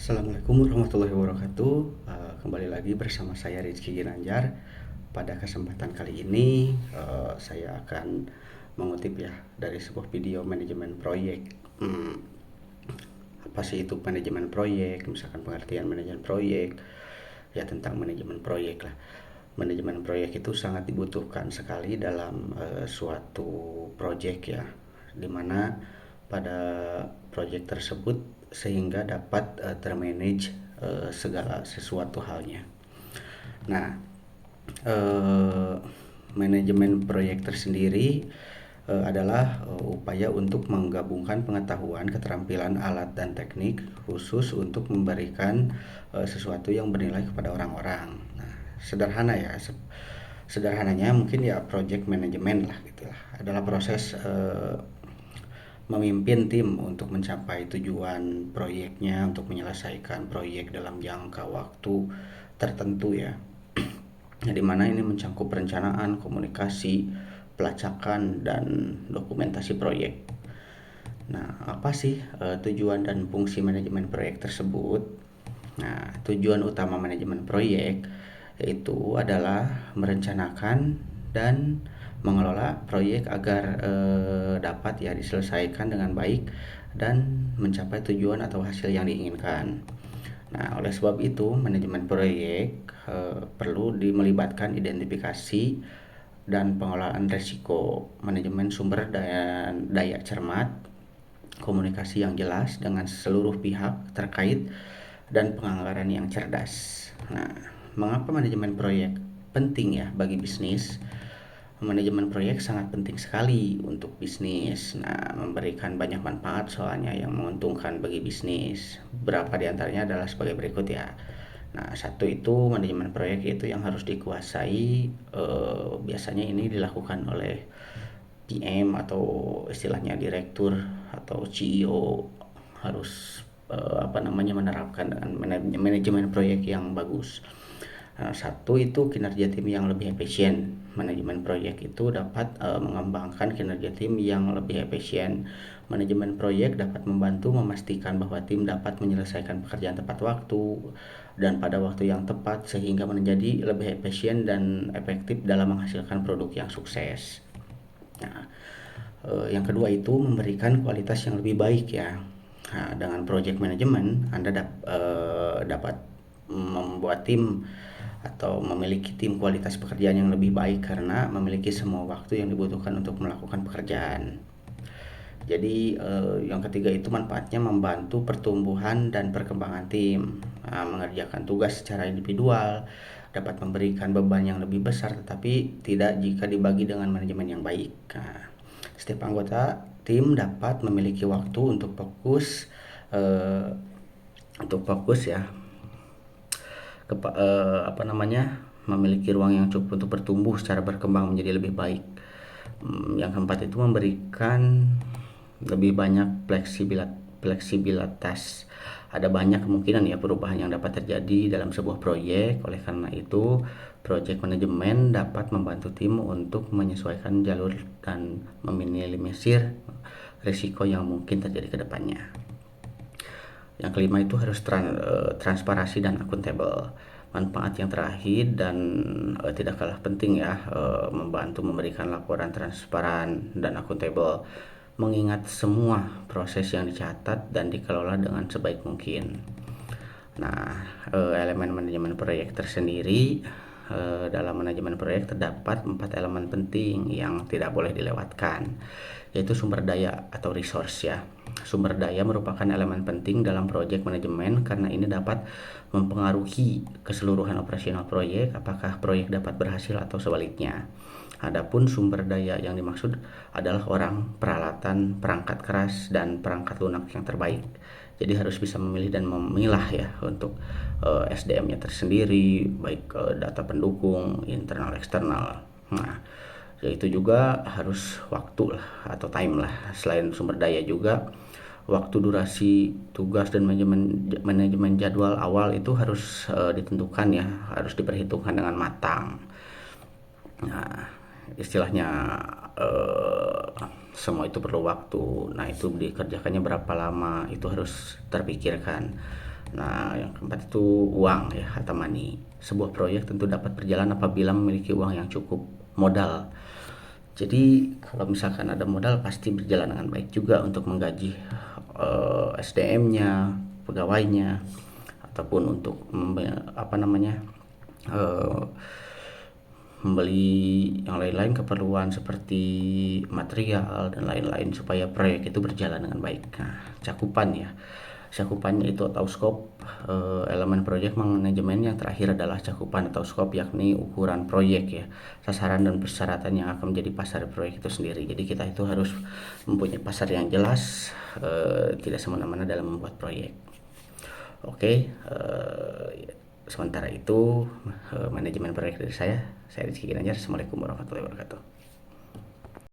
Assalamualaikum warahmatullahi wabarakatuh. Kembali lagi bersama saya Rizky Ginanjar. Pada kesempatan kali ini saya akan mengutip ya dari sebuah video manajemen proyek. Apa sih itu manajemen proyek? Misalkan pengertian manajemen proyek, ya tentang manajemen proyek lah. Manajemen proyek itu sangat dibutuhkan sekali dalam suatu proyek ya, dimana pada proyek tersebut sehingga dapat termanage segala sesuatu halnya. Nah, manajemen proyek tersendiri adalah upaya untuk menggabungkan pengetahuan, keterampilan, alat, dan teknik khusus untuk memberikan sesuatu yang bernilai kepada orang-orang. Nah, sederhananya mungkin ya project management lah gitulah, adalah proses memimpin tim untuk mencapai tujuan proyeknya, untuk menyelesaikan proyek dalam jangka waktu tertentu ya. Nah, di mana ini mencakup perencanaan, komunikasi, pelacakan, dan dokumentasi proyek. Nah, apa sih tujuan dan fungsi manajemen proyek tersebut? Nah, tujuan utama manajemen proyek yaitu adalah merencanakan dan mengelola proyek agar dapat ya diselesaikan dengan baik dan mencapai tujuan atau hasil yang diinginkan. Nah, oleh sebab itu manajemen proyek perlu melibatkan identifikasi dan pengelolaan risiko, manajemen sumber daya cermat, komunikasi yang jelas dengan seluruh pihak terkait, dan penganggaran yang cerdas. Nah, mengapa manajemen proyek penting ya bagi bisnis? Manajemen proyek sangat penting sekali untuk bisnis. Nah, memberikan banyak manfaat soalnya yang menguntungkan bagi bisnis. Beberapa di antaranya adalah sebagai berikut ya. Nah, satu itu manajemen proyek itu yang harus dikuasai. Biasanya ini dilakukan oleh PM atau istilahnya direktur atau CEO, harus menerapkan dengan manajemen proyek yang bagus. Satu itu kinerja tim yang lebih efisien. Manajemen proyek itu dapat mengembangkan kinerja tim yang lebih efisien. Manajemen proyek dapat membantu memastikan bahwa tim dapat menyelesaikan pekerjaan tepat waktu dan pada waktu yang tepat sehingga menjadi lebih efisien dan efektif dalam menghasilkan produk yang sukses. Nah, yang kedua itu memberikan kualitas yang lebih baik ya. Nah, dengan project management Anda dapat membuat tim atau memiliki tim kualitas pekerjaan yang lebih baik karena memiliki semua waktu yang dibutuhkan untuk melakukan pekerjaan. Jadi yang ketiga itu manfaatnya membantu pertumbuhan dan perkembangan tim. Nah, mengerjakan tugas secara individual dapat memberikan beban yang lebih besar, tetapi tidak jika dibagi dengan manajemen yang baik. Nah, setiap anggota tim dapat memiliki waktu untuk fokus ya, memiliki ruang yang cukup untuk bertumbuh secara berkembang menjadi lebih baik. Yang keempat itu memberikan lebih banyak fleksibilitas. Ada banyak kemungkinan ya perubahan yang dapat terjadi dalam sebuah proyek. Oleh karena itu, project manajemen dapat membantu tim untuk menyesuaikan jalur dan meminimalisir risiko yang mungkin terjadi ke depannya. Yang kelima itu harus transparansi dan akuntabel. Manfaat yang terakhir dan tidak kalah penting ya, membantu memberikan laporan transparan dan akuntabel, mengingat semua proses yang dicatat dan dikelola dengan sebaik mungkin. Nah, elemen manajemen proyek tersendiri, dalam manajemen proyek terdapat 4 elemen penting yang tidak boleh dilewatkan, yaitu sumber daya atau resource ya. Sumber daya merupakan elemen penting dalam proyek manajemen karena ini dapat mempengaruhi keseluruhan operasional proyek, apakah proyek dapat berhasil atau sebaliknya. Adapun sumber daya yang dimaksud adalah orang, peralatan, perangkat keras, dan perangkat lunak yang terbaik. Jadi harus bisa memilih dan memilah ya untuk SDM-nya tersendiri, baik data pendukung, internal, eksternal. Nah, yaitu juga harus waktu lah atau time lah. Selain sumber daya juga waktu, durasi, tugas, dan manajemen jadwal awal itu harus ditentukan ya, harus diperhitungkan dengan matang. Nah, istilahnya semua itu perlu waktu. Nah, itu dikerjakannya berapa lama itu harus terpikirkan. Nah, yang keempat itu uang ya, harta money. Sebuah proyek tentu dapat berjalan apabila memiliki uang yang cukup, modal. Jadi kalau misalkan ada modal pasti berjalan dengan baik juga untuk menggaji SDM-nya, pegawainya, ataupun untuk eh, membeli yang lain-lain keperluan seperti material dan lain-lain supaya proyek itu berjalan dengan baik. Nah, cakupannya itu atau scope, elemen proyek manajemen yang terakhir adalah cakupan atau scope, yakni ukuran proyek ya, sasaran dan persyaratan yang akan menjadi pasar proyek itu sendiri. Jadi kita itu harus mempunyai pasar yang jelas, tidak semena-mena dalam membuat proyek. Oke, sementara itu manajemen proyek dari saya Rizky Ginanjar. Assalamualaikum warahmatullahi wabarakatuh.